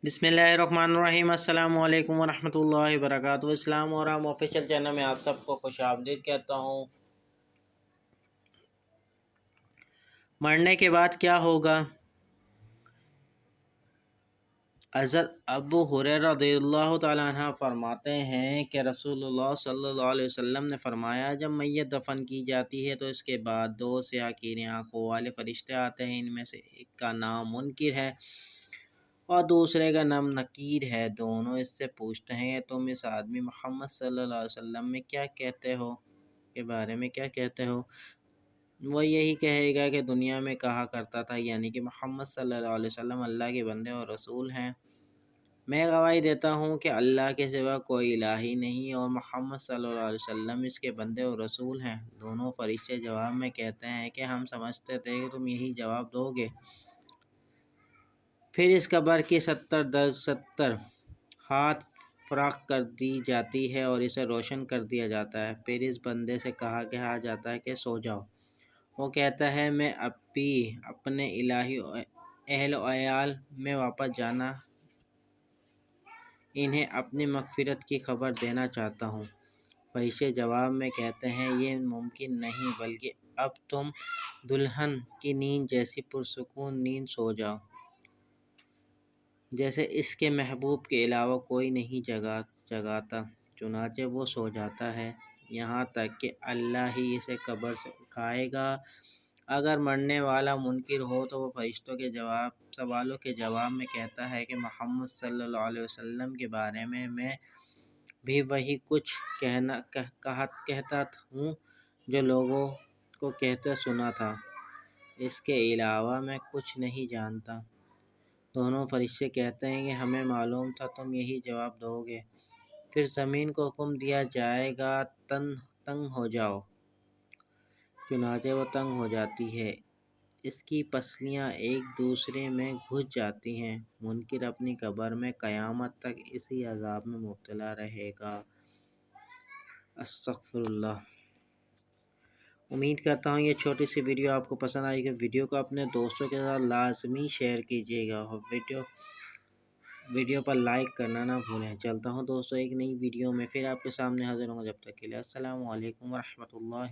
بسم اللہ الرحمن الرحیم۔ السلام علیکم ورحمۃ اللہ وبرکاتہ۔ اسلام اور ہم آفیشیل چینل میں آپ سب کو خوش آمدید کہتا ہوں۔ مرنے کے بعد کیا ہوگا؟ حضرت ابو ہریرہ رضی اللہ تعالیٰ عنہ فرماتے ہیں کہ رسول اللہ صلی اللہ علیہ وسلم نے فرمایا، جب میت دفن کی جاتی ہے تو اس کے بعد دو سیاہ کیرے آنکھوں والے فرشتے آتے ہیں۔ ان میں سے ایک کا نام منکر ہے اور دوسرے کا نام نکیر ہے۔ دونوں اس سے پوچھتے ہیں، تم اس آدمی محمد صلی اللہ علیہ وسلم میں کیا کہتے ہو، کے بارے میں کیا کہتے ہو؟ وہ یہی کہے گا کہ دنیا میں کہا کرتا تھا، یعنی کہ محمد صلی اللہ علیہ وسلم اللہ کے بندے اور رسول ہیں۔ میں گواہی دیتا ہوں کہ اللہ کے سوا کوئی الہ ہی نہیں اور محمد صلی اللہ علیہ وسلم اس کے بندے اور رسول ہیں۔ دونوں فرشتے جواب میں کہتے ہیں کہ ہم سمجھتے تھے کہ تم یہی جواب دو گے۔ پھر اس قبر کی 70 ہاتھ فراخ کر دی جاتی ہے اور اسے روشن کر دیا جاتا ہے۔ پھر اس بندے سے کہا جاتا ہے کہ سو جاؤ۔ وہ کہتا ہے، میں ابھی اپنے الہی اہل و عیال میں واپس جانا، انہیں اپنی مغفرت کی خبر دینا چاہتا ہوں۔ فرشتے جواب میں کہتے ہیں، یہ ممکن نہیں، بلکہ اب تم دلہن کی نیند جیسی پرسکون نیند سو جاؤ، جیسے اس کے محبوب کے علاوہ کوئی نہیں جگاتا۔ چنانچہ وہ سو جاتا ہے، یہاں تک کہ اللہ ہی اسے قبر سے اٹھائے گا۔ اگر مرنے والا منکر ہو تو وہ فرشتوں کے سوالوں کے جواب میں کہتا ہے کہ محمد صلی اللہ علیہ وسلم کے بارے میں بھی وہی کچھ کہتا ہوں جو لوگوں کو کہتے سنا تھا، اس کے علاوہ میں کچھ نہیں جانتا۔ دونوں فرشتے کہتے ہیں کہ ہمیں معلوم تھا تم یہی جواب دو گے۔ پھر زمین کو حکم دیا جائے گا، تنگ ہو جاؤ۔ چنانچہ وہ تنگ ہو جاتی ہے، اس کی پسلیاں ایک دوسرے میں گھس جاتی ہیں۔ منکر اپنی قبر میں قیامت تک اسی عذاب میں مبتلا رہے گا۔ استغفر اللہ۔ امید کرتا ہوں یہ چھوٹی سی ویڈیو آپ کو پسند آئی گی۔ ویڈیو کو اپنے دوستوں کے ساتھ لازمی شیئر کیجیے گا اور ویڈیو پر لائک کرنا نہ بھولیں۔ چلتا ہوں دوستوں ایک نئی ویڈیو میں پھر آپ کے سامنے حاضر ہوں گا، جب تک کے لیے السلام علیکم ورحمۃ اللہ۔